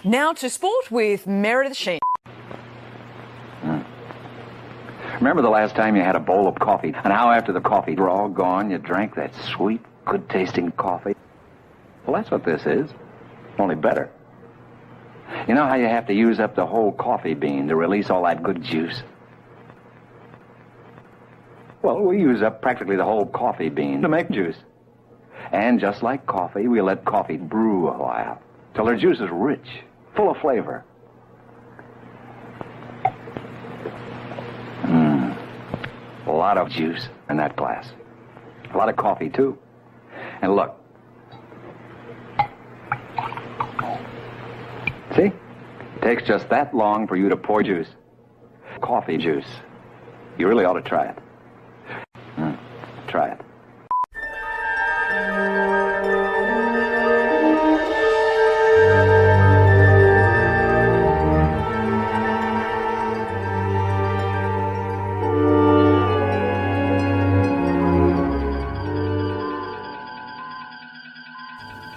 Now to sport with Meredith Sheen. Remember the last time you had a bowl of coffee, and how after the coffee were all gone, you drank that sweet, good-tasting coffee? Well, that's what this is, only better. You know how you have to use up the whole coffee bean to release all that good juice? Well, we use up practically the whole coffee bean to make juice. And just like coffee, we let coffee brew a while, till her juice is rich, full of flavor. A lot of juice in that glass. A lot of coffee, too. And look. See? It takes just that long for you to pour juice. Coffee juice. You really ought to try it. Try it.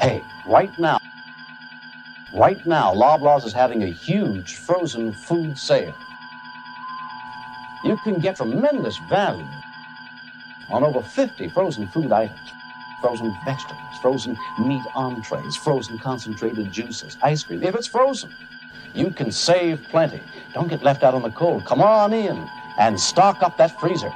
Hey, right now, Loblaws is having a huge frozen food sale. You can get tremendous value on over 50 frozen food items. Frozen vegetables, frozen meat entrees, frozen concentrated juices, ice cream. If it's frozen, you can save plenty. Don't get left out on the cold. Come on in and stock up that freezer.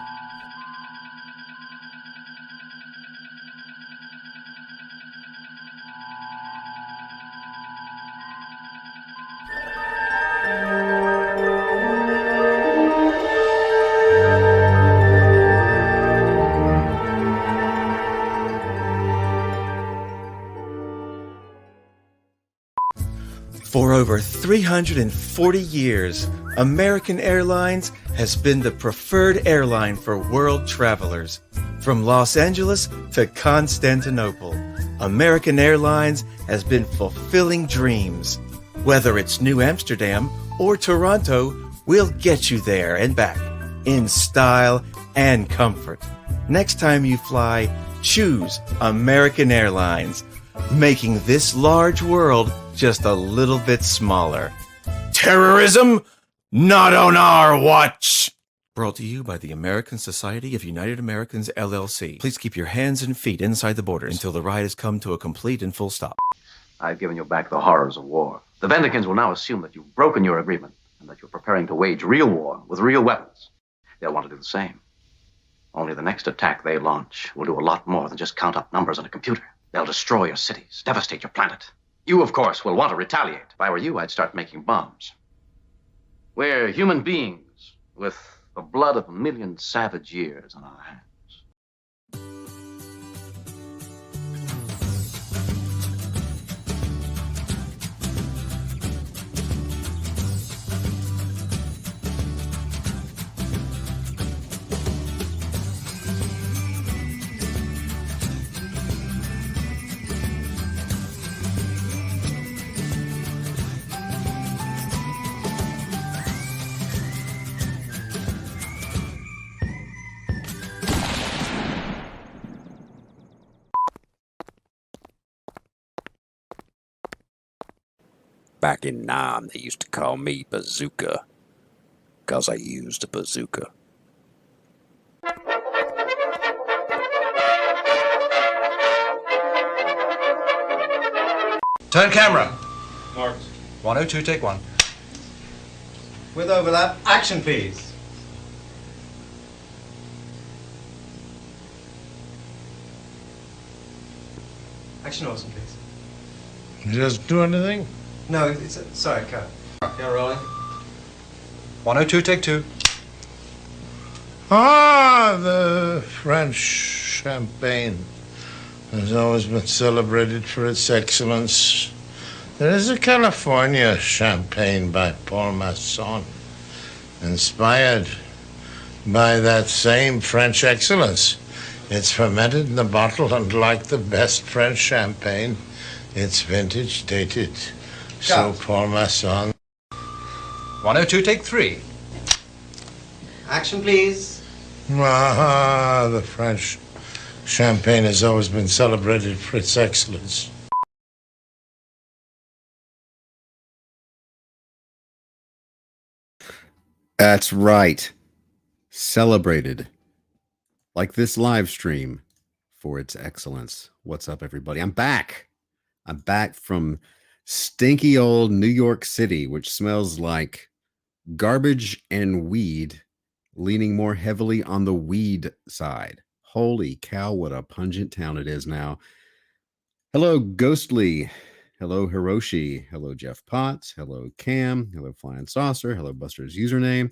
For over 340 years, American Airlines has been the preferred airline for world travelers. From Los Angeles to Constantinople, American Airlines has been fulfilling dreams. Whether it's New Amsterdam or Toronto, we'll get you there and back in style and comfort. Next time you fly, choose American Airlines, making this large world just a little bit smaller. Terrorism? Not on our watch! Brought to you by the American Society of United Americans, LLC. Please keep your hands and feet inside the borders until the ride has come to a complete and full stop. I've given you back the horrors of war. The Vendicans will now assume that you've broken your agreement and that you're preparing to wage real war with real weapons. They'll want to do the same. Only the next attack they launch will do a lot more than just count up numbers on a computer. They'll destroy your cities, devastate your planet. You, of course, will want to retaliate. If I were you, I'd start making bombs. We're human beings with the blood of a million savage years on our hands. Back in Nam, they used to call me Bazooka, 'cause I used a bazooka. Turn camera. Marked. 102, take one. With overlap, action please. Action Orson, please. Just do anything? No, it's sorry, cut. Yeah, rolling. 102, take two. Ah, the French champagne has always been celebrated for its excellence. There is a California champagne by Paul Masson, inspired by that same French excellence. It's fermented in the bottle, and like the best French champagne, it's vintage dated. So Paul Masson. 102, take three. Action, please. Ah, the French champagne has always been celebrated for its excellence. That's right. Celebrated like this live stream for its excellence. What's up, everybody? I'm back. I'm back from stinky old New York City, which smells like garbage and weed, leaning more heavily on the weed side. Holy cow, what a pungent town it is now. Hello, Ghostly. Hello, Hiroshi. Hello, Jeff Potts. Hello, Cam. Hello, Flying Saucer. Hello, Buster's username.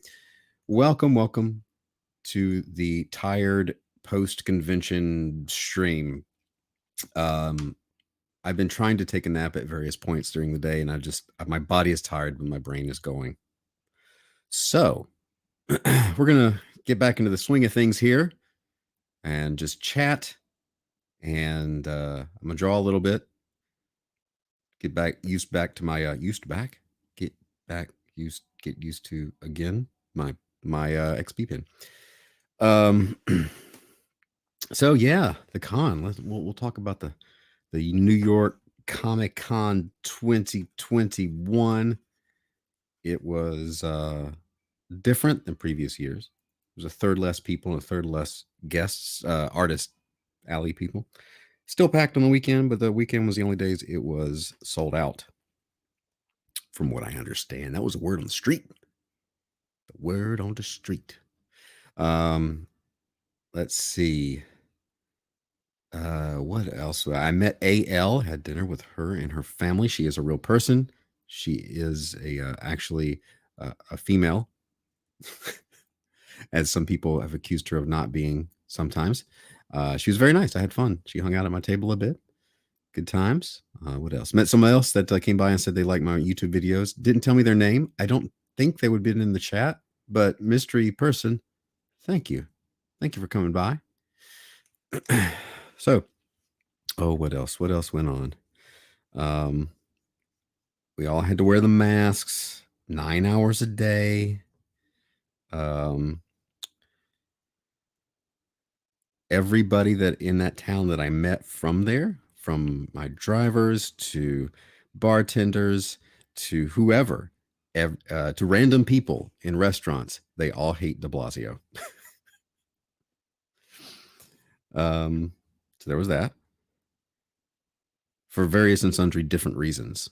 Welcome to the tired post-convention stream. I've been trying to take a nap at various points during the day, and my body is tired, but my brain is going. So we're gonna get back into the swing of things here and just chat. And I'm gonna draw a little bit. Get used to again my XP pin. So yeah, the con. We'll talk about the New York Comic Con 2021. It was different than previous years. There was a third less people and a third less guests, artist alley people. Still packed on the weekend, but the weekend was the only days it was sold out. From what I understand, that was a word on the street. The word on the street. Let's see. What else? I met AL, had dinner with her and her family. She is a real person. She is actually a female, as some people have accused her of not being sometimes. She was very nice. I had fun. She hung out at my table a bit. Good times. What else? Met someone else that came by and said they liked my YouTube videos. Didn't tell me their name. I don't think they would have been in the chat, but mystery person, thank you. Thank you for coming by. So, what else? What else went on? We all had to wear the masks 9 hours a day. Everybody that in that town that I met from there, from my drivers to bartenders to whoever, to random people in restaurants, they all hate de Blasio. So there was that, for various and sundry different reasons.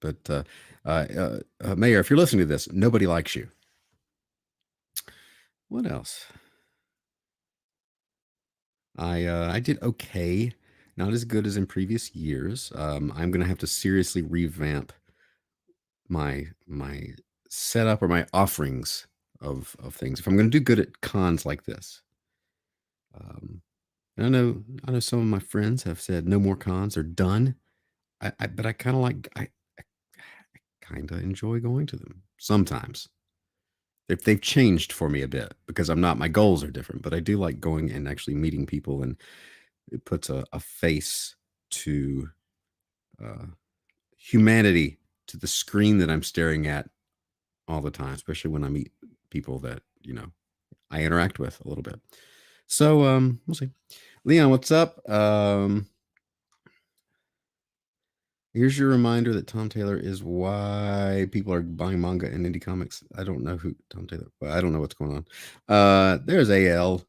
But Mayor, if you're listening to this, nobody likes you. What else? I did okay, not as good as in previous years. I'm going to have to seriously revamp my setup or my offerings of things if I'm going to do good at cons like this. I know some of my friends have said no more cons, are done. But I kind of I kind of enjoy going to them sometimes. They've changed for me a bit because my goals are different, but I do like going and actually meeting people, and it puts a face to humanity, to the screen that I'm staring at all the time, especially when I meet people that, I interact with a little bit. So we'll see. Leon, what's up? Here's your reminder that Tom Taylor is why people are buying manga and indie comics. I don't know who Tom Taylor, but I don't know what's going on. There's AL.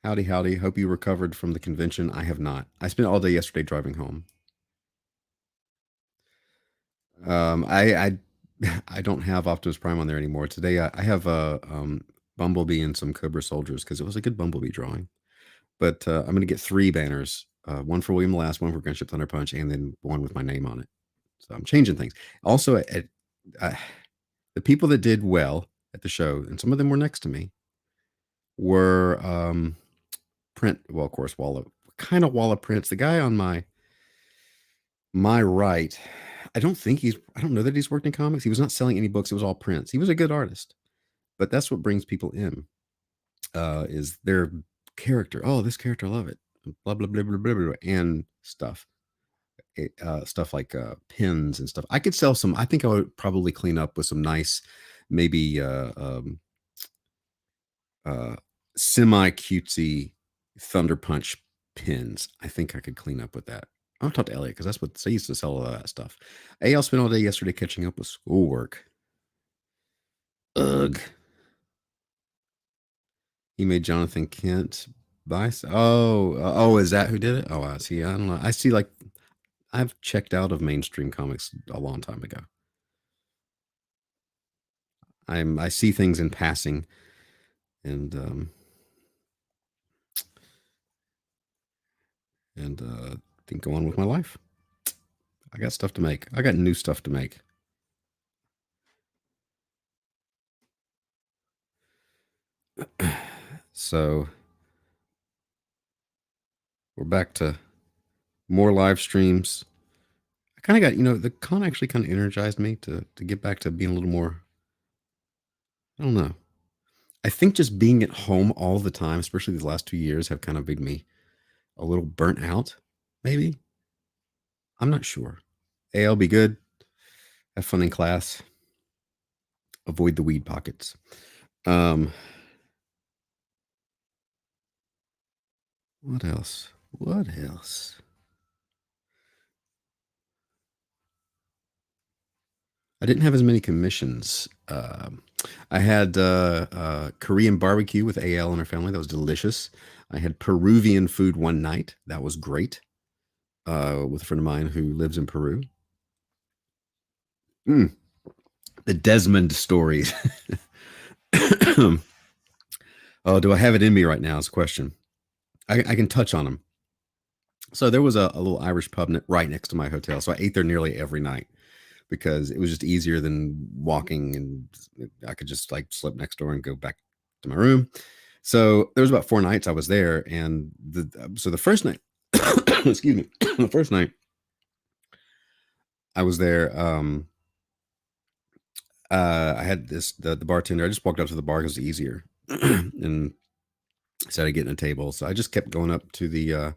Howdy. Hope you recovered from the convention. I have not. I spent all day yesterday driving home. I don't have Optimus Prime on there anymore. Today I have a Bumblebee and some Cobra Soldiers because it was a good Bumblebee drawing. But I'm going to get 3 banners. One for William the Last, one for Gunship Thunder Punch, and then one with my name on it. So I'm changing things. Also, the people that did well at the show, and some of them were next to me, were Print. Well, of course, Walla Prince. The guy on my right, I don't know that he's worked in comics. He was not selling any books. It was all prints. He was a good artist, but that's what brings people in, is their character. Oh, this character, I love it. Blah blah blah blah blah blah, and stuff. Stuff like pins and stuff. I could sell some. I think I would probably clean up with some nice, maybe semi cutesy Thunder Punch pins. I think I could clean up with that. I'll talk to Elliot because that's what they used to sell all that stuff. AL spent all day yesterday catching up with schoolwork. Ugh. He made Jonathan Kent buy. Oh, is that who did it? Oh, I see. I don't know. I see. Like, I've checked out of mainstream comics a long time ago. I see things in passing, and think go on with my life. I got stuff to make. I got new stuff to make. So we're back to more live streams. I kind of got, the con actually kind of energized me to get back to being a little more. I don't know. I think just being at home all the time, especially these last 2 years, have kind of made me a little burnt out. Maybe. I'm not sure. I'll be good. Have fun in class. Avoid the weed pockets. What else? What else? I didn't have as many commissions. I had Korean barbecue with AL and her family. That was delicious. I had Peruvian food one night. That was great. With a friend of mine who lives in Peru. The Desmond stories. Oh, do I have it in me right now? Is the question. I can touch on them. So there was a little Irish pub right next to my hotel. So I ate there nearly every night because it was just easier than walking, and I could just like slip next door and go back to my room. So there was about 4 nights I was there, and the first night, excuse me, the first night I was there, I had the bartender. I just walked up to the bar because it was easier, and instead of getting a table, so I just kept going up to the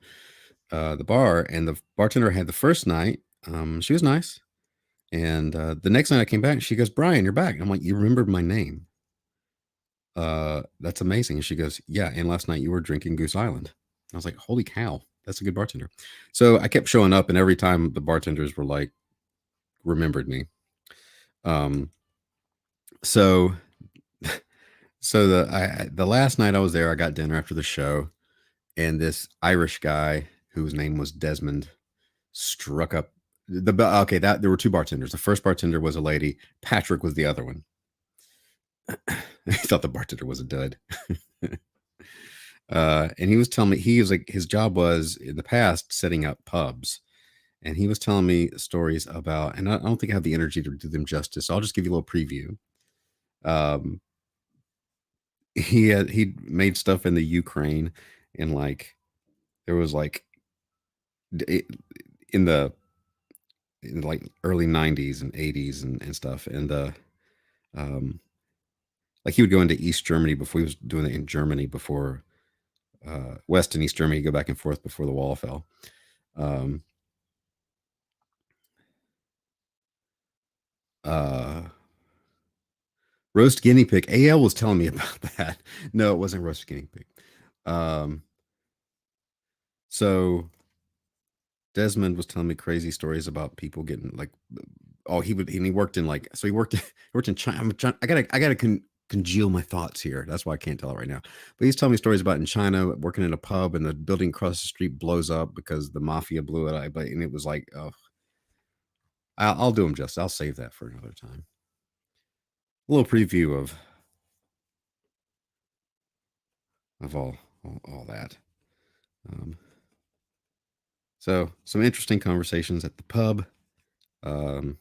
bar, and the bartender I had the first night. She was nice. And the next night I came back, she goes, "Brian, you're back." I'm like, "You remembered my name? That's amazing." And she goes, "Yeah, and last night you were drinking Goose Island." I was like, "Holy cow, that's a good bartender." So I kept showing up, and every time the bartenders were like, remembered me. So the last night I was there, I got dinner after the show, and this Irish guy whose name was Desmond struck up that there were 2 bartenders. The first bartender was a lady. Patrick was the other one. I thought the bartender was a dud. And he was telling me, he was like, his job was in the past setting up pubs. And he was telling me stories about, and I don't think I have the energy to do them justice. So I'll just give you a little preview. He made stuff in the Ukraine, and like there was like in the like early 90s and 80s and stuff, and like he would go into East Germany before he was doing it in Germany before West and East Germany, go back and forth before the wall fell. Roast guinea pig. AL was telling me about that. No, it wasn't roast guinea pig. So Desmond was telling me crazy stories about people getting like, he worked in like, so he worked in China. I gotta congeal my thoughts here. That's why I can't tell it right now. But he's telling me stories about in China working in a pub, and the building across the street blows up because the mafia blew it up. And it was like, oh, I'll do him justice. I'll save that for another time. A little preview of all that. So some interesting conversations at the pub. There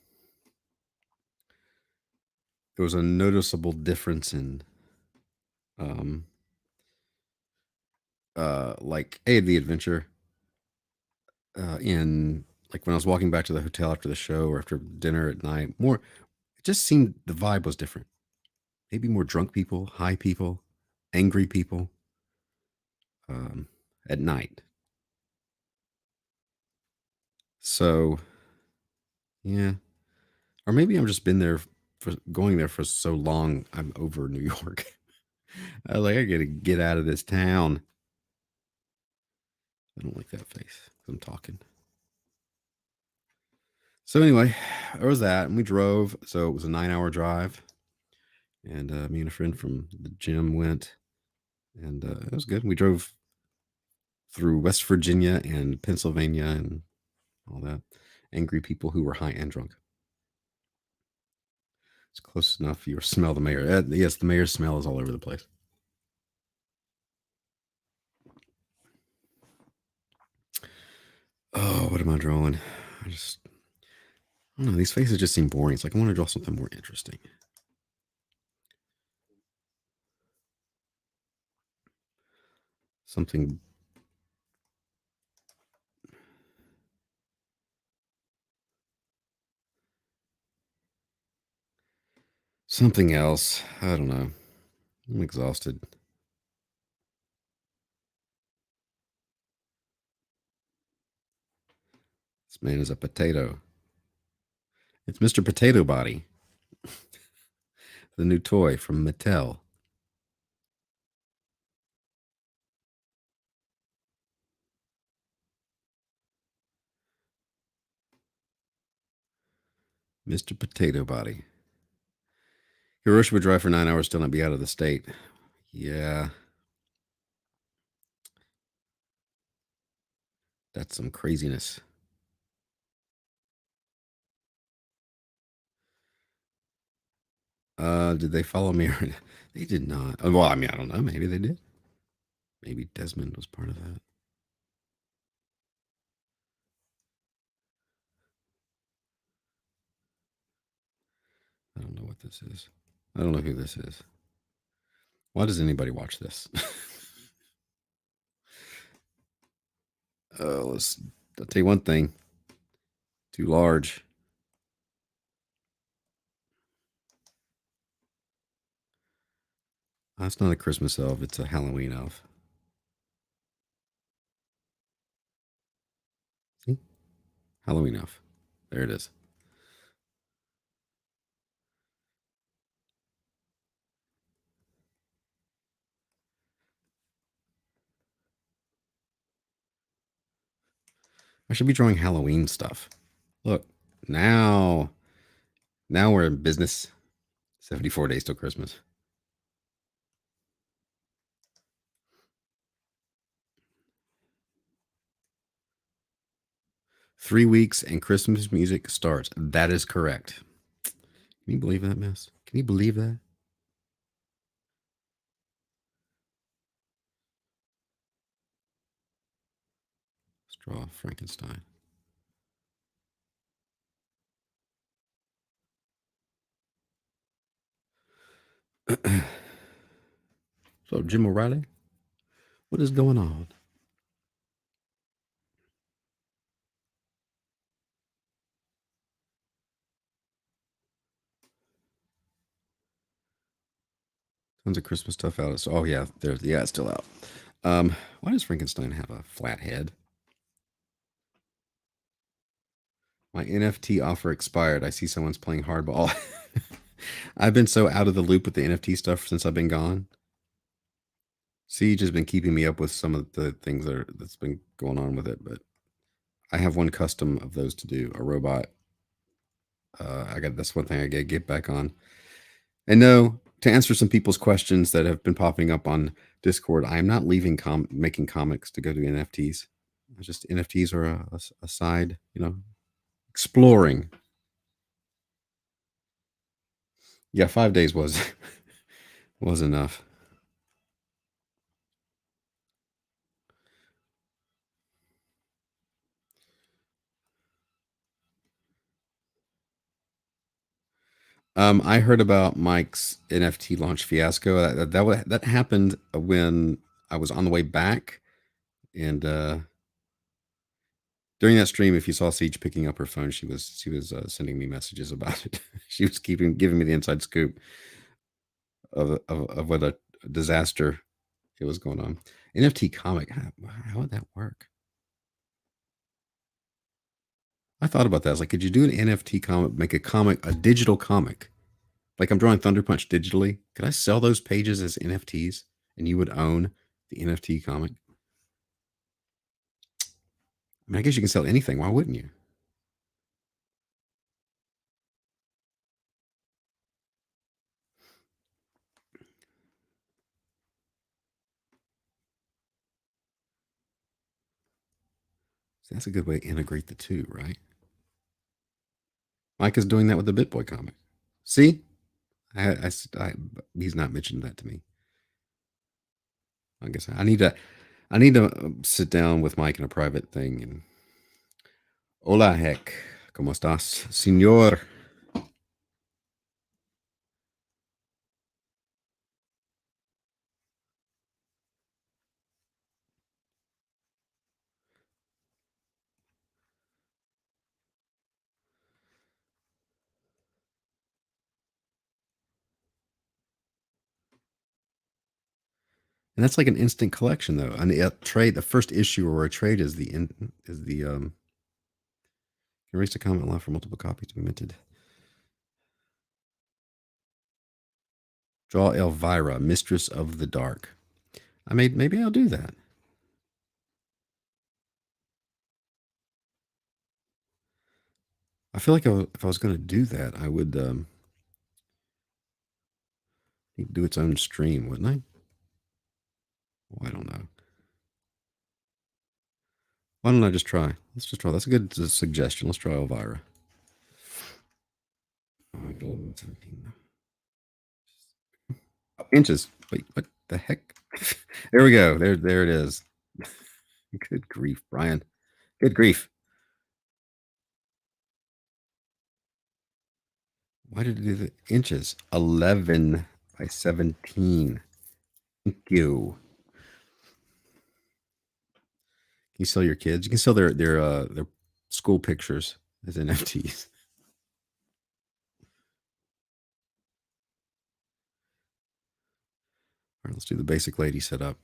was a noticeable difference in like the adventure in like when I was walking back to the hotel after the show or after dinner at night. More, it just seemed the vibe was different. Maybe more drunk people, high people, angry people at night. So yeah, or maybe I'm just been there for going there for so long. I'm over New York. I gotta get out of this town. I don't like that face. I'm talking. So anyway, there was that, and we drove. So it was a 9-hour drive, And me and a friend from the gym went, and it was good. We drove through West Virginia and Pennsylvania and all that. Angry people who were high and drunk. It's close enough. You smell the mayor. Yes, the mayor's smell is all over the place. Oh, what am I drawing? I don't know. These faces just seem boring. It's like I want to draw something more interesting. Something. Something else. I don't know. I'm exhausted. This man is a potato. It's Mr. Potato Body, the new toy from Mattel. Mr. Potato Body. Hiroshi would drive for 9 hours, still not be out of the state. Yeah. That's some craziness. Did they follow me? They did not. Well, I mean, I don't know. Maybe they did. Maybe Desmond was part of that. I don't know what this is. I don't know who this is. Why does anybody watch this? I'll tell you one thing. Too large. That's not a Christmas elf. It's a Halloween elf. See? Halloween elf. There it is. I should be drawing Halloween stuff. Look, now we're in business. 74 days till Christmas. Three weeks and Christmas music starts. That is correct. Can you believe that, miss? Can you believe that? Let's draw Frankenstein. So, Jim O'Reilly, what is going on? Tons of Christmas stuff out. Oh yeah, it's still out. Why does Frankenstein have a flat head? My NFT offer expired. I see someone's playing hardball. I've been so out of the loop with the NFT stuff since I've been gone. Siege has been keeping me up with some of the things that's been going on with it, but I have one custom of those to do, a robot. That's one thing I gotta get back on. And no, to answer some people's questions that have been popping up on Discord, I am not leaving making comics to go to NFTs. Just NFTs are a side, exploring. Yeah, 5 days was enough. I heard about Mike's NFT launch fiasco. That happened when I was on the way back, and during that stream, if you saw Siege picking up her phone, she was sending me messages about it. She was giving me the inside scoop of what a disaster it was going on. NFT comic, how would that work? I thought about that. I was like, could you do an NFT comic, make a digital comic? Like I'm drawing Thunder Punch digitally. Could I sell those pages as NFTs and you would own the NFT comic? I mean, I guess you can sell anything. Why wouldn't you? See, that's a good way to integrate the two, right? Mike is doing that with the BitBoy comic. See, he's not mentioned that to me. I guess I need to sit down with Mike in a private thing and hola heck, ¿cómo estás, señor? And that's like an instant collection, though. And the trade, the first issue or a trade is erase a comment allowed for multiple copies to be minted. Draw Elvira, Mistress of the Dark. Maybe I'll do that. I feel like if I was going to do that, I would do its own stream, wouldn't I? Well, I don't know. Why don't I just try? Let's just try. That's a good suggestion. Let's try Elvira. Inches. Wait, what the heck? There we go. There it is. Good grief, Brian. Good grief. Why did it do the inches? 11 by 17. Thank you. Can you sell your kids? You can sell their school pictures as NFTs. All right, let's do the basic lady setup.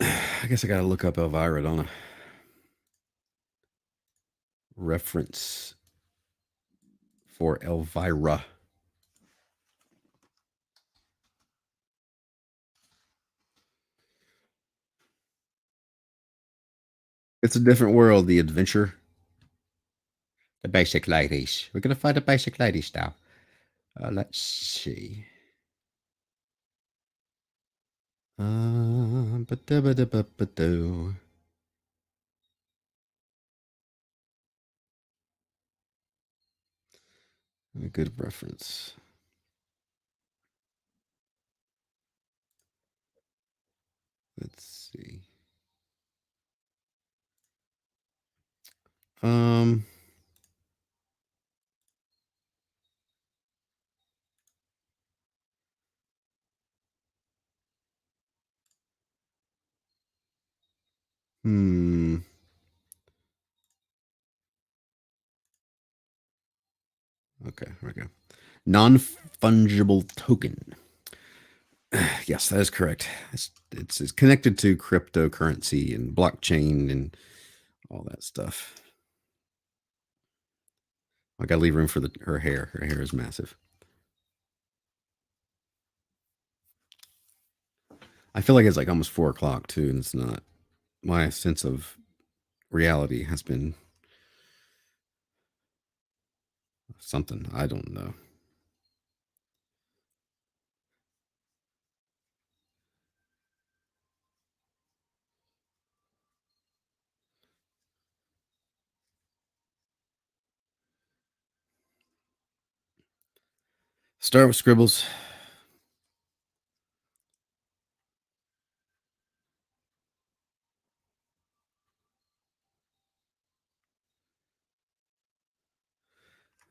I guess I gotta look up Elvira, don't I? Reference for Elvira. It's a different world, the adventure. The basic ladies. We're gonna find the basic ladies now. Let's see. Ba-da-ba-da-ba-ba-do. A good reference. Let's see. Okay, here we go. Non-fungible token. Yes, that is correct. It's connected to cryptocurrency and blockchain and all that stuff. I gotta leave room for her hair. Her hair is massive. I feel like it's like almost 4 o'clock too, and it's not. My sense of reality has been something. I don't know. Start with scribbles.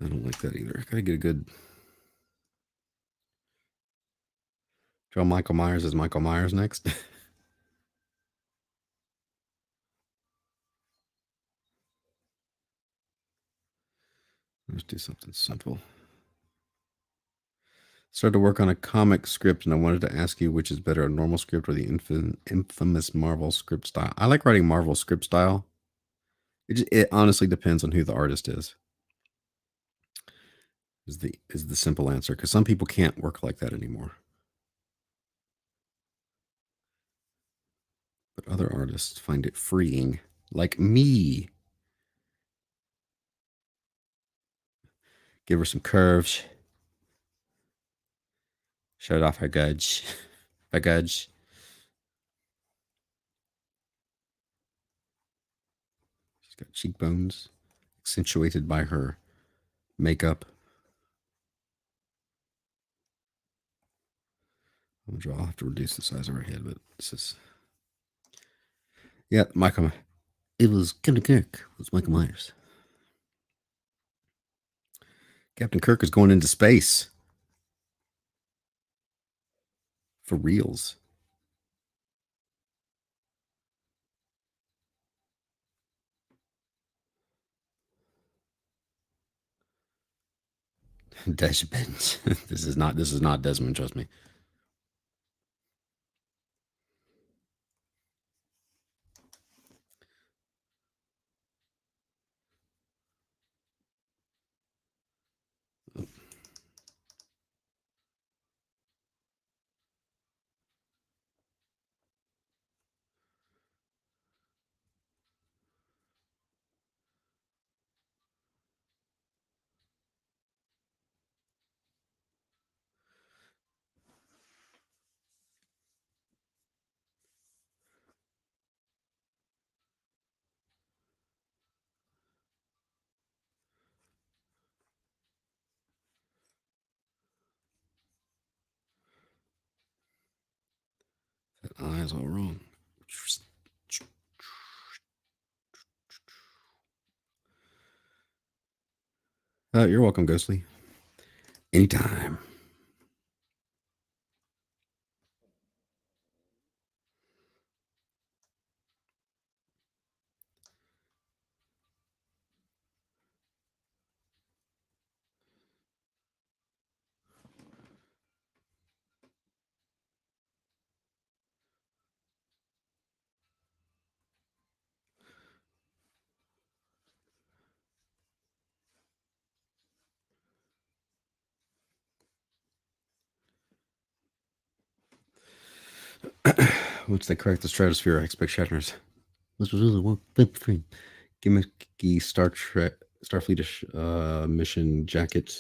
I don't like that either. Gotta get a good. Draw Michael Myers as Michael Myers next. Let's do something simple. Started to work on a comic script, and I wanted to ask you which is better, a normal script or the infamous Marvel script style. I like writing Marvel script style. It honestly depends on who the artist is. Is the simple answer, because some people can't work like that anymore. But other artists find it freeing, like me. Give her some curves. Showed off her gudge. Her gudge. She's got cheekbones accentuated by her makeup. I'll have to reduce the size of her head, but this is. Yeah, Michael. It was Captain Kirk. It was Michael Myers. Captain Kirk is going into space. For reals. Desmond. This is not Desmond, trust me. That eye is all wrong. You're welcome, Ghostly. Anytime. Once they crack the stratosphere, I expect Shatner's. This was really one frame. Gimmicky Starfleet mission jacket.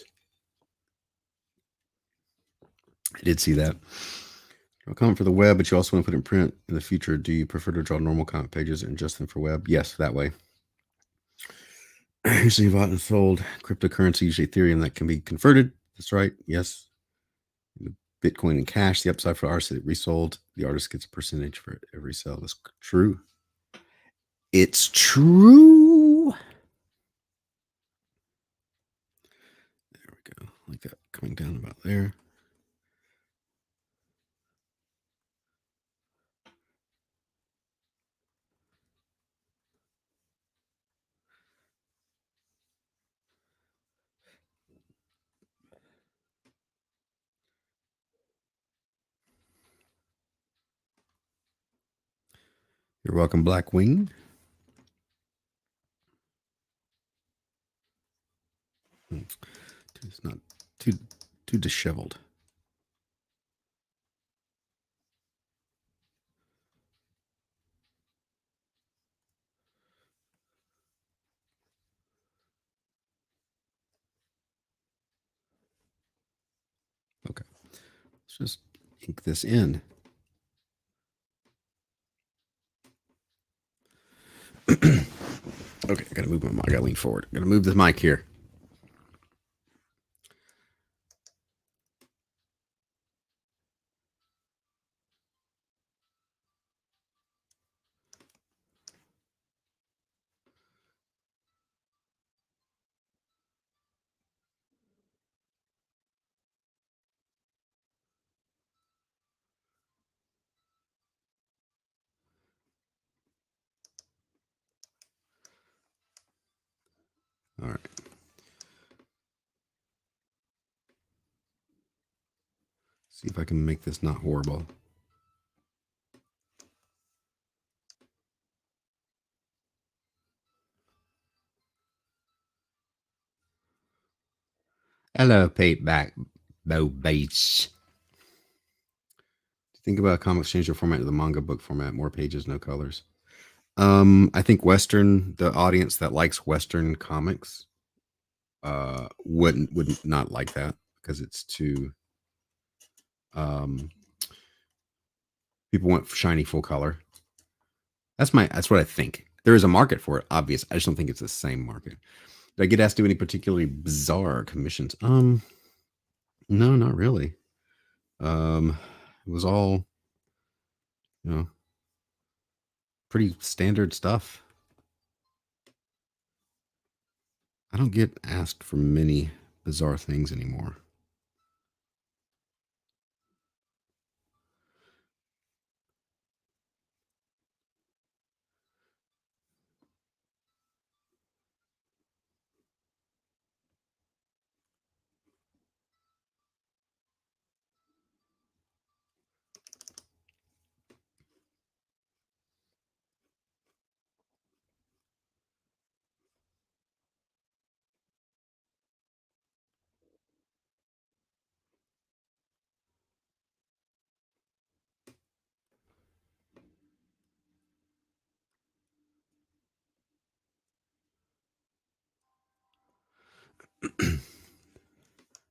I did see that. A comment for the web, but you also want to put it in print in the future. Do you prefer to draw normal comic pages and adjust them for web? Yes, that way. Usually bought and sold cryptocurrency, usually Ethereum, that can be converted. That's right. Yes. Bitcoin and cash. The upside for the artist that resold. The artist gets a percentage for every sale. That's true. It's true. There we go. Like that coming down about there. You're welcome, Blackwing. It's not too disheveled. Okay, let's just ink this in. Okay, I gotta move my mic. I gotta lean forward. I gotta move the mic here. All right. See if I can make this not horrible. Hello, Pete back, Bo Bates. Think about comics change the format to the manga book format, more pages, no colors. I think the audience that likes Western comics would not like that because it's too People want shiny full color. That's what I think. There is a market for it, obvious. I just don't think it's the same market. Did I get asked to do any particularly bizarre commissions? No, not really. It was all, pretty standard stuff. I don't get asked for many bizarre things anymore.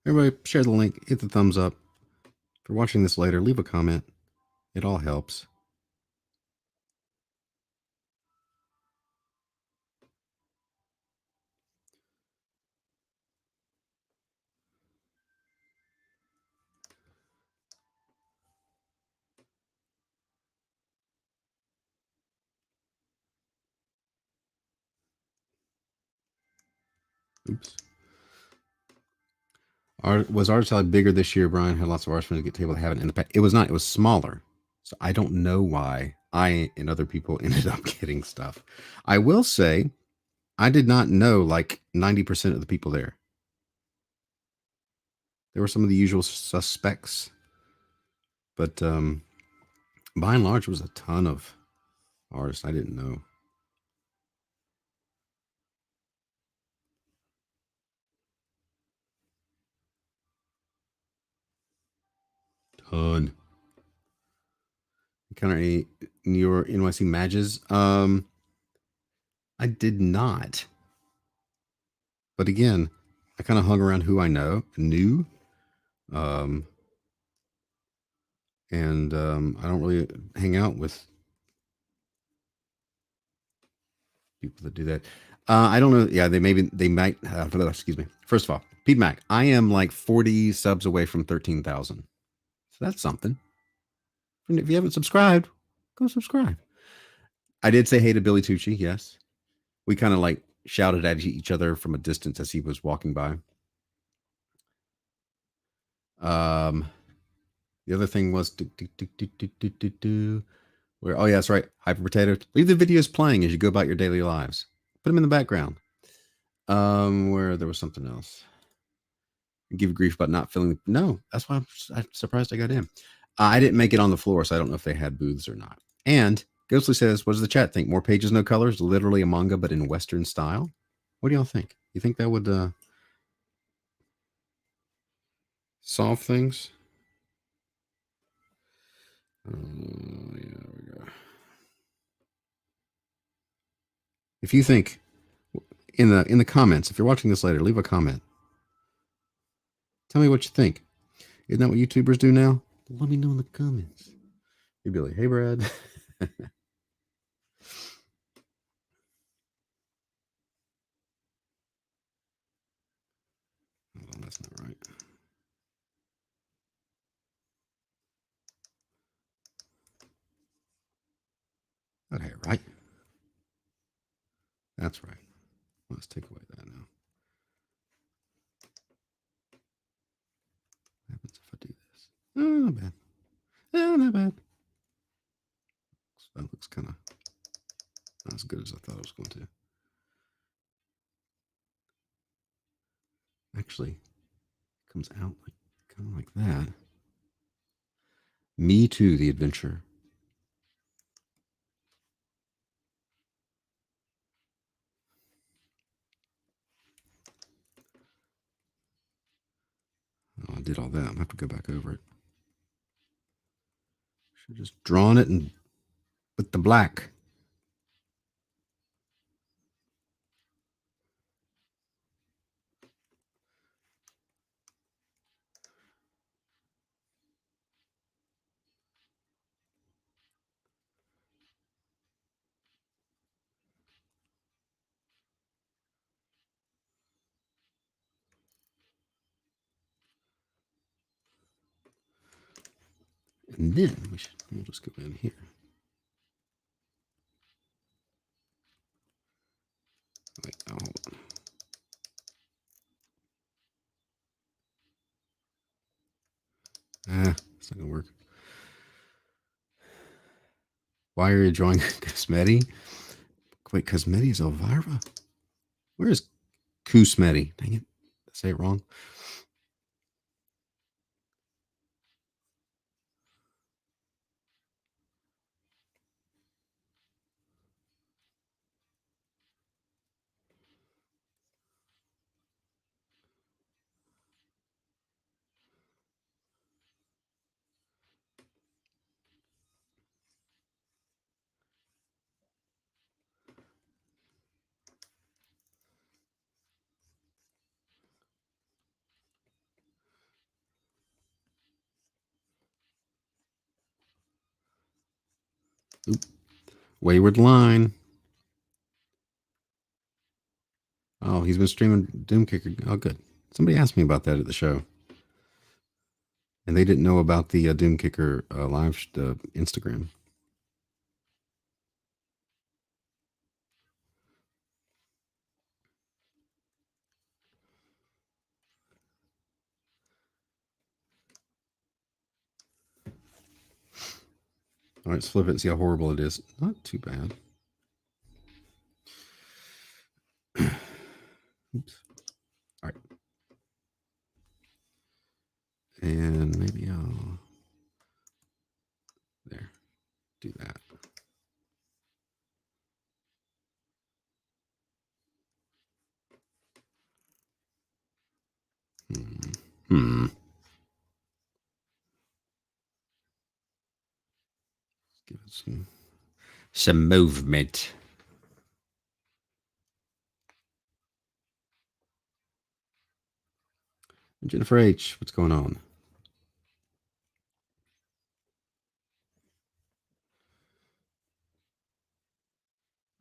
Everybody share the link, hit the thumbs up. If you're watching this later, leave a comment. It all helps. Oops. Was Artist Alley bigger this year? Brian had lots of artists to get table to have it in the past. It was not. It was smaller. So I don't know why I and other people ended up getting stuff. I will say I did not know like 90% of the people there. There were some of the usual suspects, but by and large, it was a ton of artists I didn't know. Ton. Encounter any New York NYC matches? I did not. But again, I kind of hung around who I knew. And I don't really hang out with people that do that. I don't know. Yeah, they might. Excuse me. First of all, Pete Mac, I am like 40 subs away from 13,000. So that's something. And if you haven't subscribed, go subscribe. I did say hey to Billy Tucci. Yes, we kind of like shouted at each other from a distance as he was walking by. The other thing was where, oh yeah, that's right. Hyper Potato. Leave the videos playing as you go about your daily lives. Put them in the background. Where there was something else. Give grief about not filling. No, that's why I'm surprised I got in. I didn't make it on the floor, so I don't know if they had booths or not. And Ghostly says, what does the chat think? More pages, no colors, literally a manga, but in Western style. What do y'all think? You think that would solve things? Yeah, we go. If you think in the comments, if you're watching this later, leave a comment. Tell me what you think. Isn't that what YouTubers do now? Let me know in the comments. You'd be like, hey, Brad. Hold on, that's not right. Okay, right. That's right. Let's take away that now. What happens if I do this? Oh, not bad. Oh, not bad. So that looks kind of not as good as I thought it was going to. Actually, it comes out like kind of like that. Me too, the adventure. Oh, I did all that. I'm gonna have to go back over it. Should have just drawn it and with the black. And then we'll just go in here. Wait, oh, hold on. It's not gonna work. Why are you drawing Cosmeti? Wait, Cosmeti is Elvira? Where is Kusmeti? Dang it. Did I say it wrong? Oop. Wayward Line. Oh, he's been streaming Doom Kicker. Oh, good. Somebody asked me about that at the show. And they didn't know about the Doom Kicker live Instagram. All right, let's flip it and see how horrible it is. Not too bad. Oops. All right. And maybe I'll there do that. Give it some movement. Jennifer H, what's going on?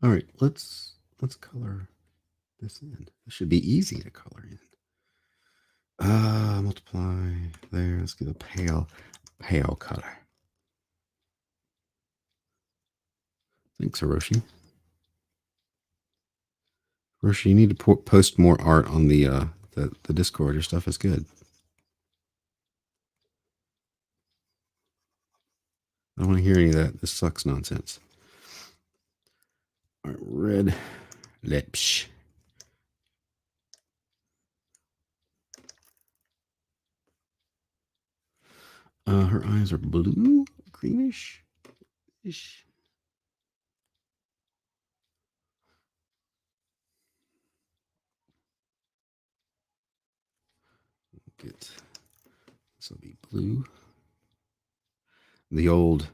All right, let's color this in. This should be easy to color in. Multiply there. Let's get a pale color. Thanks, Hiroshi. Hiroshi, you need to post more art on the Discord. Your stuff is good. I don't want to hear any of that. This sucks nonsense. All right, red lips. Her eyes are blue, greenish. Ish. Get this will be blue. The old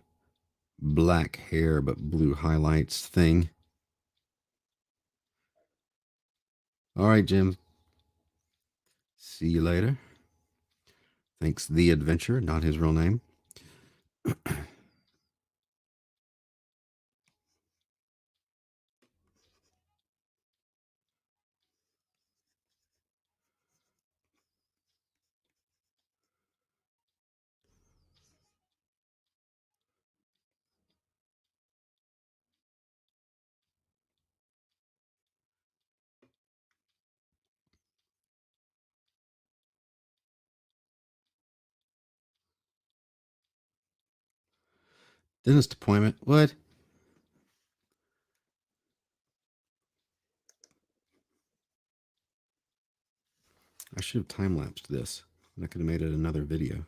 black hair but blue highlights thing. All right, Jim. See you later. Thanks, The Adventure, not his real name. Dentist appointment. What? I should have time-lapsed this. I could have made it another video.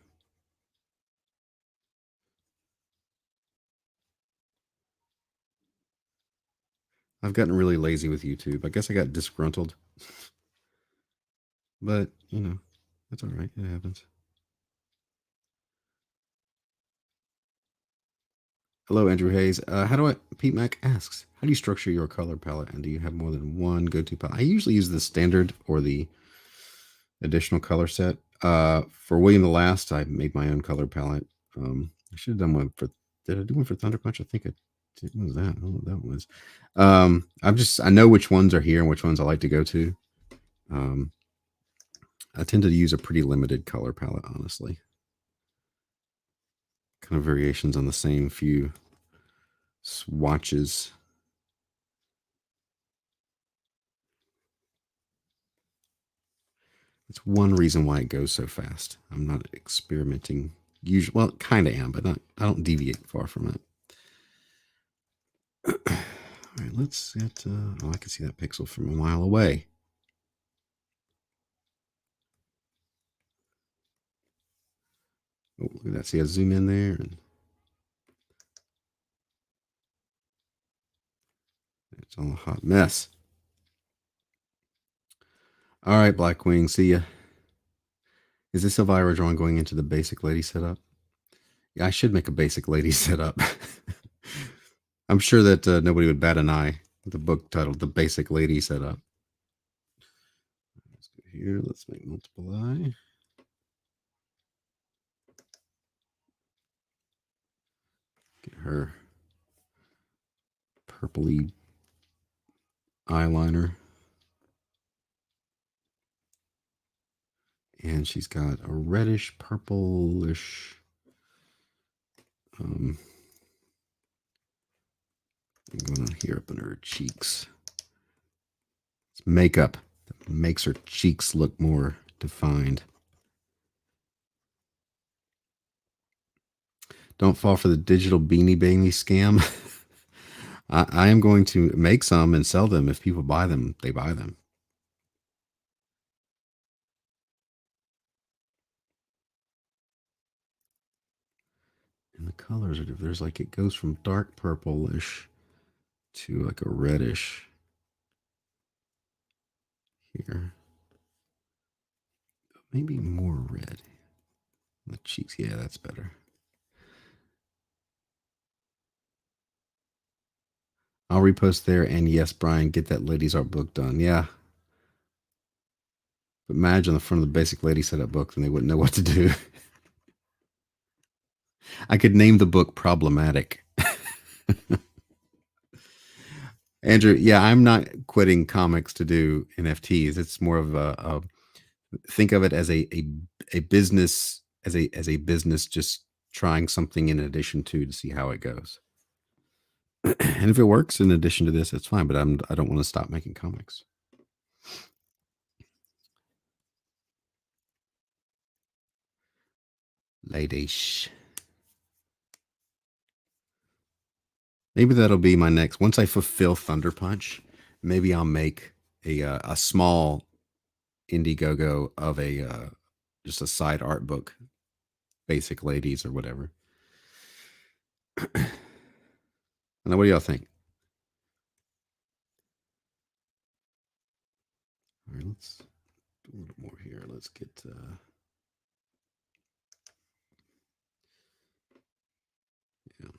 I've gotten really lazy with YouTube. I guess I got disgruntled. But, you know, that's all right. It happens. Hello, Andrew Hayes. Pete Mac asks, how do you structure your color palette? And do you have more than one go-to palette? I usually use the standard or the additional color set. For William the Last, I made my own color palette. I should have done one for, did I do one for Thunder Punch? I think I did. What was that? I don't know what that was. I know which ones are here and which ones I like to go to. I tend to use a pretty limited color palette, honestly. kind of variations on the same few swatches. It's one reason why it goes so fast. I'm not experimenting. Usually, well, kind of am, but not. I don't deviate far from it. All right, let's get. Oh, I can see that pixel from a mile away. Oh, look at that. See, I zoom in there, and it's all a hot mess. All right, Blackwing, see ya. Is this Elvira drawing going into the basic lady setup? Yeah, I should make a basic lady setup. I'm sure that nobody would bat an eye with the book titled The Basic Lady Setup. Let's go here. Let's make multiple eye. Get her purpley eyeliner. And she's got a reddish, purplish going on here up in her cheeks. It's makeup that makes her cheeks look more defined. Don't fall for the digital Beanie Baby scam. I am going to make some and sell them. If people buy them, they buy them. And the colors are different. There's like, it goes from dark purplish to like a reddish here. Maybe more red. The cheeks, yeah, that's better. I'll repost there, and yes, Brian, get that ladies art book done. Yeah. But imagine the front of the basic lady setup book, and they wouldn't know what to do. I could name the book Problematic. Andrew, yeah, I'm not quitting comics to do NFTs. It's more of a think of it as a business, as a business, just trying something in addition to see how it goes. And if it works in addition to this, it's fine. But I don't want to stop making comics. Ladies. Maybe that'll be my next. Once I fulfill Thunder Punch, maybe I'll make a small Indiegogo of a just a side art book, Basic Ladies or whatever. Now, what do y'all think? All right, let's do a little more here. Let's get. Yeah.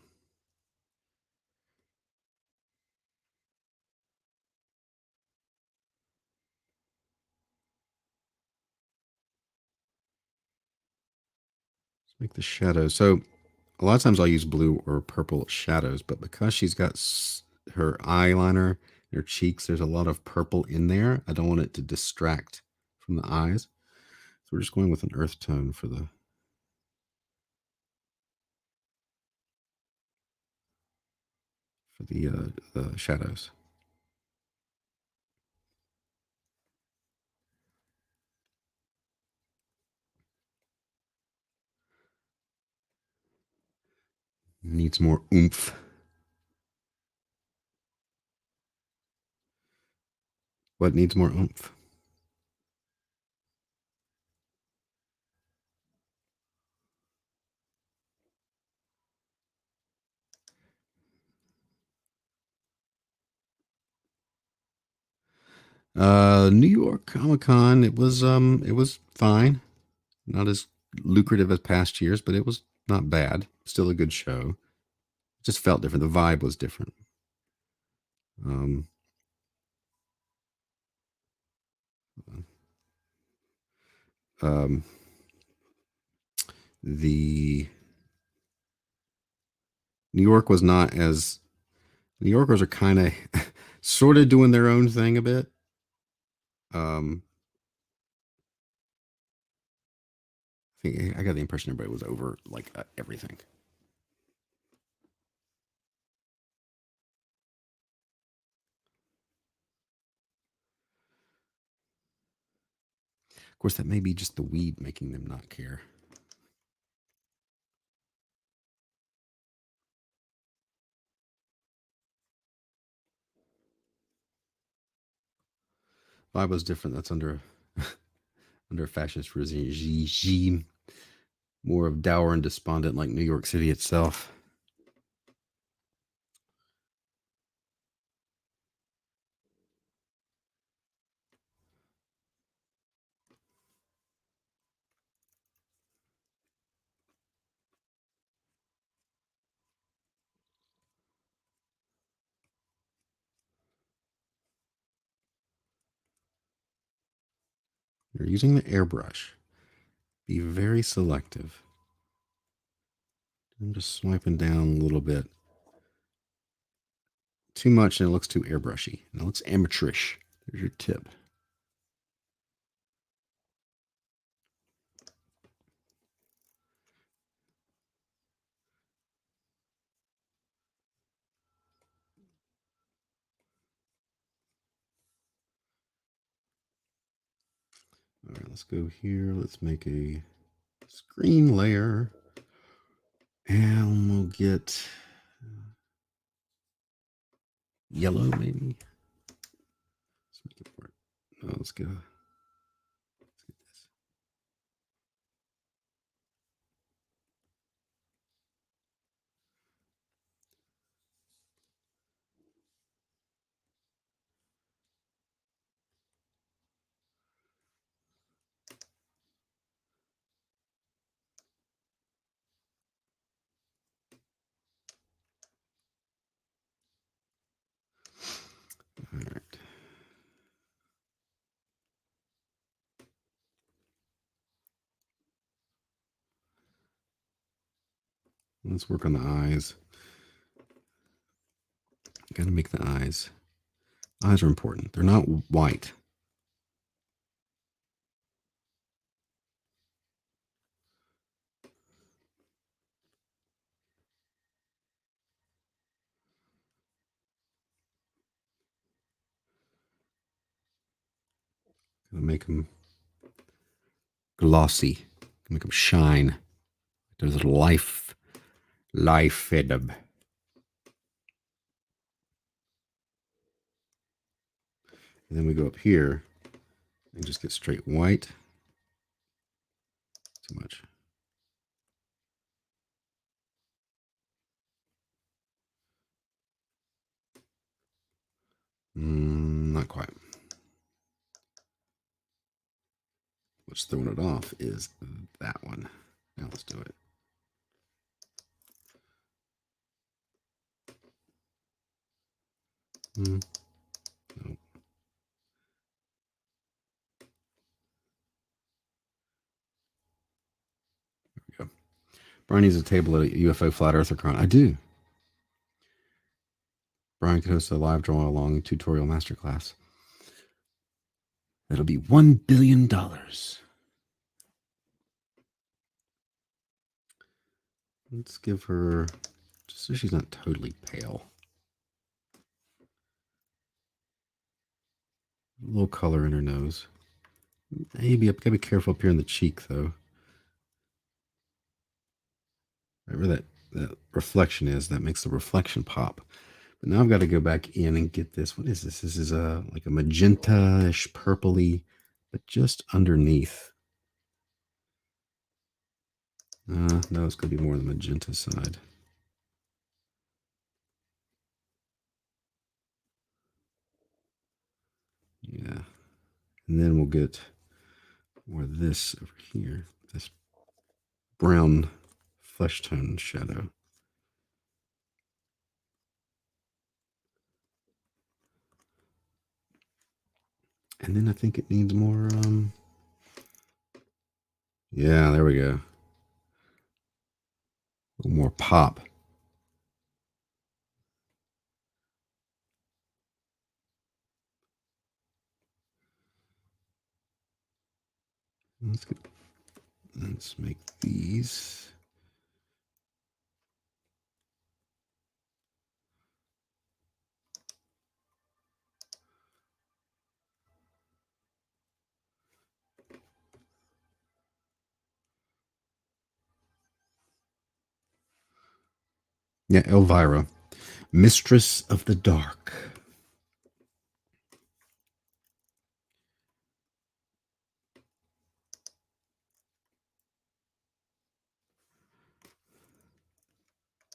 Let's make the shadows. So a lot of times I'll use blue or purple shadows, but because she's got her eyeliner, her cheeks, there's a lot of purple in there. I don't want it to distract from the eyes. So we're just going with an earth tone for the shadows. Needs more oomph. What needs more oomph? New York Comic Con, it was fine. Not as lucrative as past years, but it was not bad. Still a good show. It just felt different. The vibe was different. The New York was not as. New Yorkers are kind of sort of doing their own thing a bit. I think I got the impression everybody was over like everything. Of course, that may be just the weed making them not care. Vibe was different. That's under under a fascist regime. More of dour and despondent like New York City itself. You're using the airbrush. Be very selective. I'm just swiping down a little bit. Too much and it looks too airbrushy. And it looks amateurish. There's your tip. All right, let's go here. Let's make a screen layer. And we'll get yellow, maybe. Let's make it work. Oh, let's get this. All right. Let's work on the eyes. Got to make the eyes. Eyes are important. They're not white. Got to make them glossy. Make them shine. There's life in them. And then we go up here and just get straight white. Too much. Not quite. What's throwing it off is that one. Now let's do it. No. There we go. Brian needs a table at a UFO Flat Earther Con. I do. Brian could host a live draw along tutorial masterclass. That'll be $1 billion. Let's give her, just so she's not totally pale, a little color in her nose. Maybe I've got to be careful up here in the cheek, though. Right where that reflection is, that makes the reflection pop. But now I've got to go back in and get this. What is this? This is like a magenta-ish purpley, but just underneath. No, it's going to be more on the magenta side. Yeah. And then we'll get more of this over here, this brown flesh tone shadow. And then I think it needs more, yeah, there we go. A little more pop. Let's make these. Yeah, Elvira, Mistress of the Dark.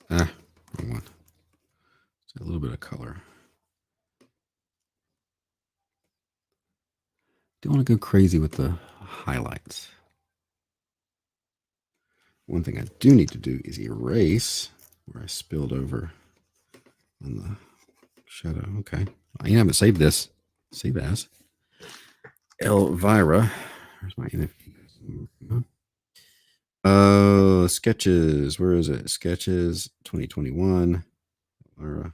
Wrong one. A little bit of color. Don't want to go crazy with the highlights. One thing I do need to do is erase where I spilled over on the shadow. Okay. I haven't saved this. Save as Elvira. Where's my sketches. Where is it? Sketches 2021. Elvira.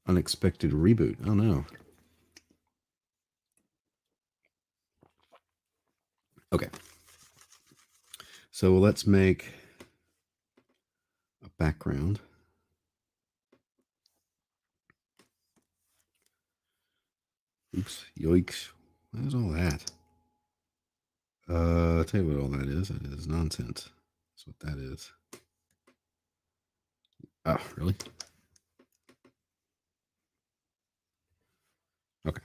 Unexpected reboot. Oh no. Okay. So let's make a background. Oops. Yikes. What is all that? I'll tell you what all that is. That is nonsense. That's what that is. Oh, really? Okay.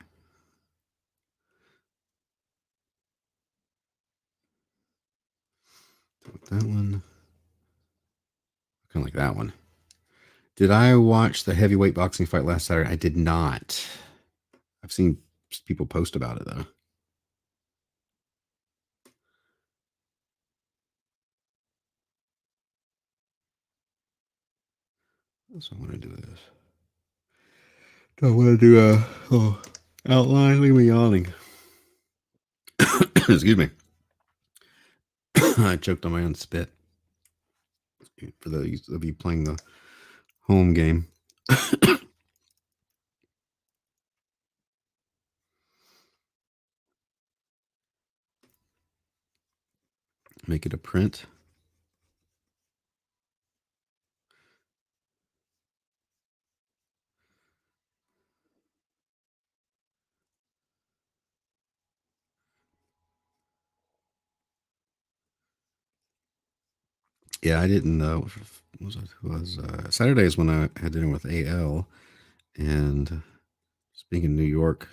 That one. Kind of like that one. Did I watch the heavyweight boxing fight last Saturday? I did not. I've seen people post about it though. So I want to do this. I want to do a outline. Look at me yawning. Excuse me. I choked on my own spit. For those of you playing the home game. Make it a print. Yeah, I didn't know. Was Saturdays when I had dinner with AL, and speaking of New York,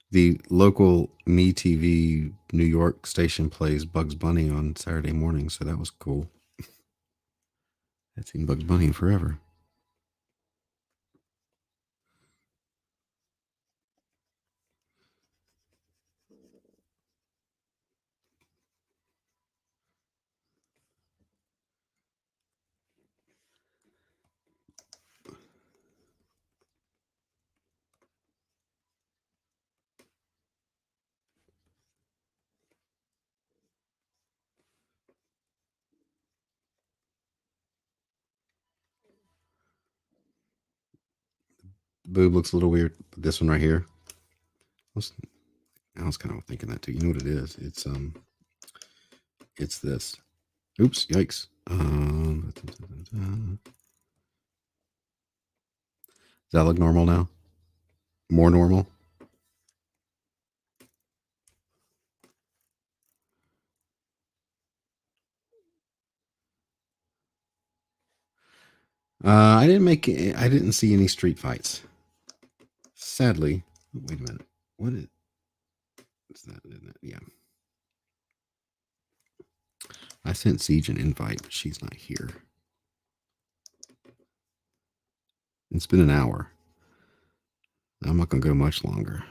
the local MeTV New York station plays Bugs Bunny on Saturday morning, so that was cool. I haven't seen Bugs Bunny in forever. The boob looks a little weird. This one right here. I was kind of thinking that too. You know what it is? It's this. Oops! Yikes! Does that look normal now? More normal? I didn't see any street fights. Sadly. Wait a minute. What is that? Isn't it? Yeah. I sent Siege an invite, but she's not here. It's been an hour. I'm not going to go much longer.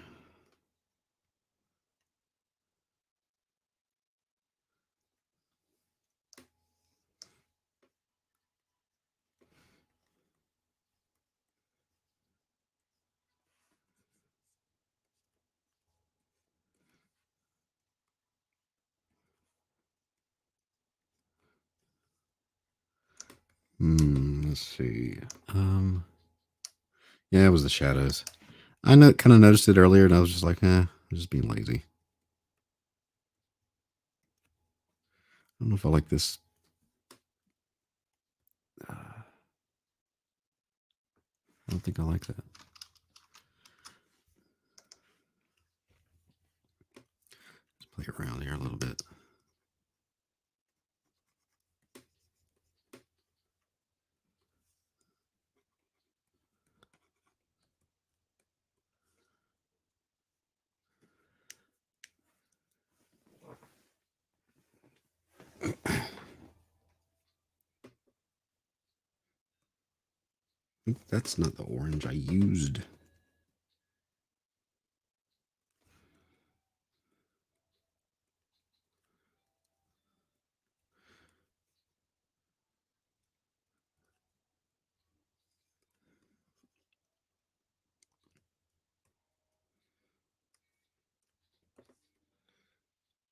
Let's see. Yeah, it was the shadows. I kind of noticed it earlier, and I was just like, I'm just being lazy. I don't know if I like this. I don't think I like that. Play around here a little bit. That's not the orange I used.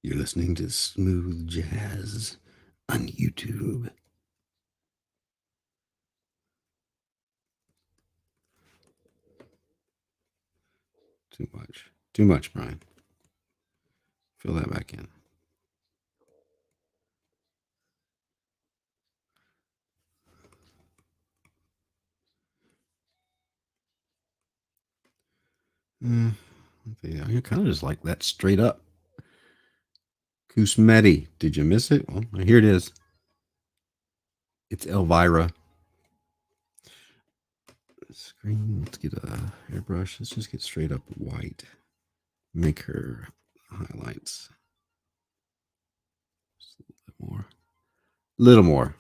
You're listening to Smooth Jazz on YouTube. Too much. Too much, Brian. Fill that back in. I kind of just like that straight up. Kusmeti. Did you miss it? Well, here it is. It's Elvira. Screen. Let's get a hairbrush. Let's just get straight up white. Make her highlights. Just a little bit more. Little more.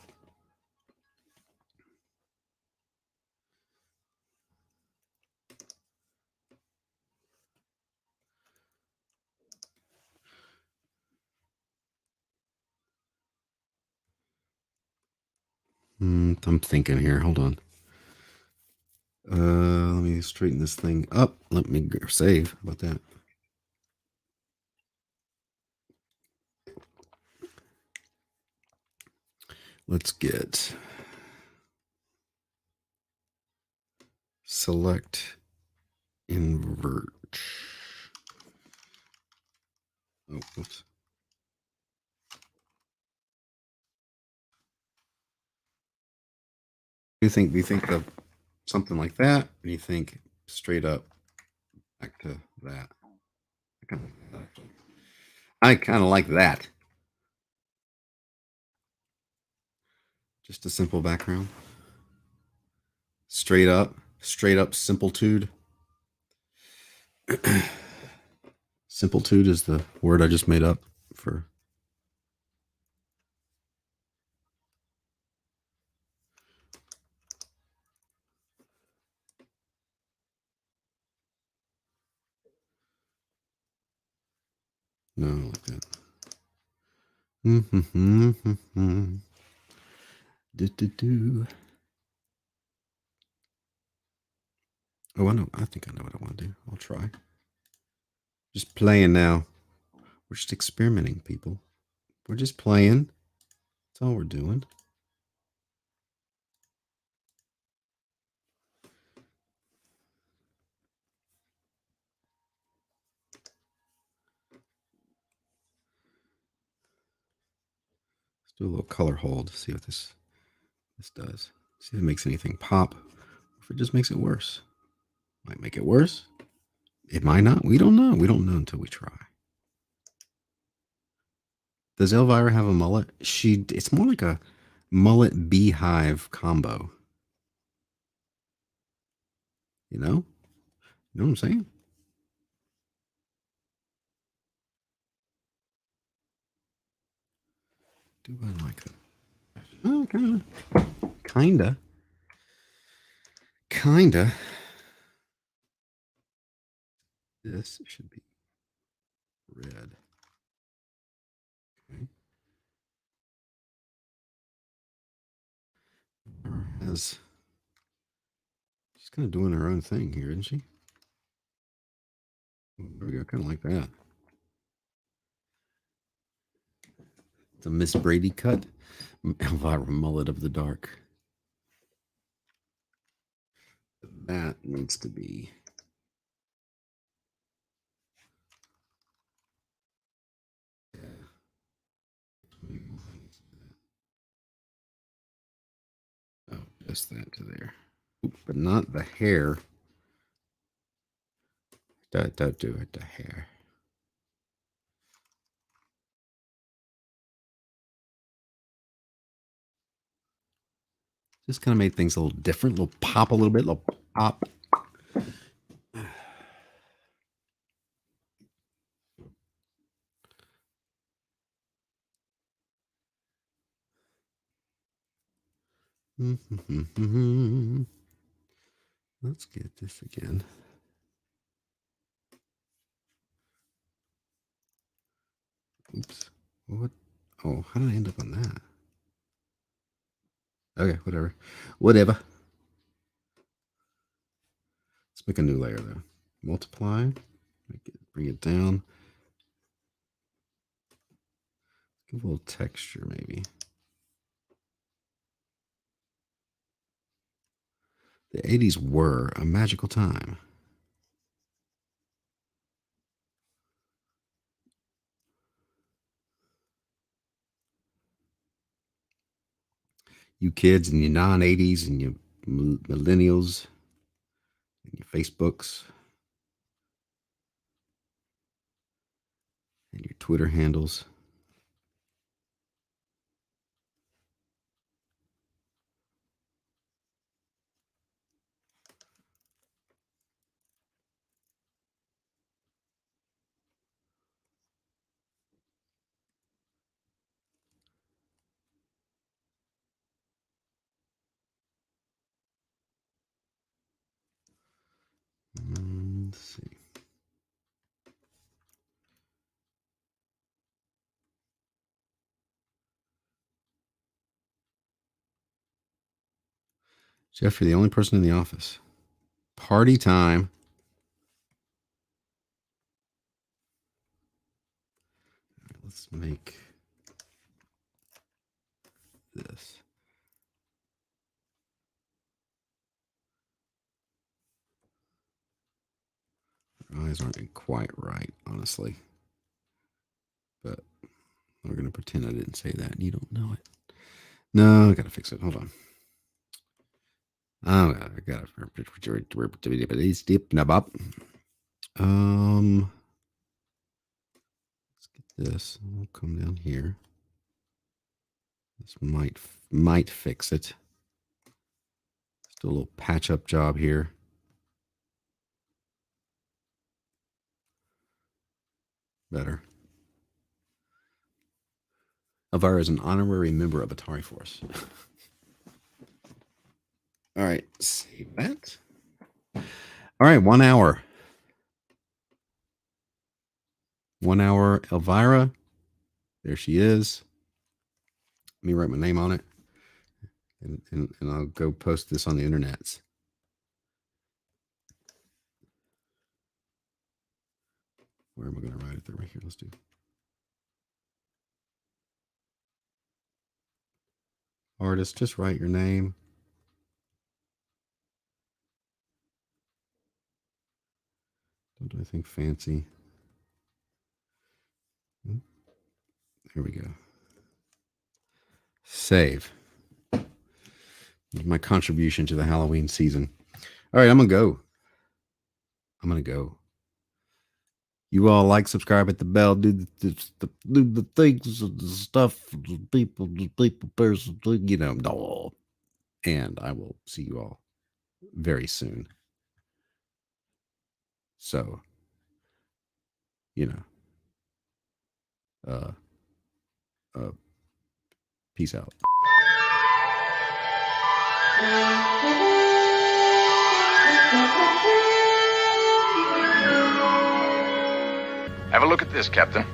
I'm thinking here. Hold on. Let me straighten this thing up. Let me save. How about that? Let's get select invert. Oh, oops. Do you think of something like that? Or do you think straight up back to that? I kind of like that. Just a simple background. Straight up simplitude. Simplitude is the word I just made up for. No, like that. Do. Oh, I know. I think I know what I want to do. I'll try. Just playing now. We're just experimenting, people. We're just playing. That's all we're doing. Let's do a little color hold to see what this does. See if it makes anything pop. Or if it just makes it worse. Might make it worse. It might not. We don't know. We don't know until we try. Does Elvira have a mullet? It's more like a mullet beehive combo. You know? You know what I'm saying? Do I like it? Oh, kinda. This should be red. Okay. She's kind of doing her own thing here, isn't she? There we go. Kind of like that. It's a Miss Brady cut. Elvira mullet of the dark. That needs to be. Oh, just that to there. But not the hair. Don't do it, the hair. Just kind of made things a little different, a little pop, a little bit, a little pop. Let's get this again. Oops. What? Oh, how did I end up on that? Okay, whatever. Whatever. Let's make a new layer though. Multiply. Bring it down. Give a little texture maybe. The 80s were a magical time. You kids and your non-80s and your millennials and your Facebooks and your Twitter handles. Let's see. Jeff, you're the only person in the office. Party time. All right, let's make this. Our eyes aren't quite right, honestly. But we're going to pretend I didn't say that and you don't know it. No, I got to fix it. Hold on. Oh, I got to. Let's get this. We'll come down here. This might fix it. Just do a little patch up job here. Better. Elvira is an honorary member of Atari Force. All right, save that. All right, 1 hour. 1 hour, Elvira. There she is. Let me write my name on it. And I'll go post this on the internet. Where am I going to write it? There, right here. Let's do. Artist, just write your name. Don't do anything fancy. Here we go. Save. My contribution to the Halloween season. All right, I'm going to go. You all like, subscribe, hit the bell, do the things, the stuff, people, person, you know, and I will see you all very soon. So, you know, peace out. Have a look at this, Captain.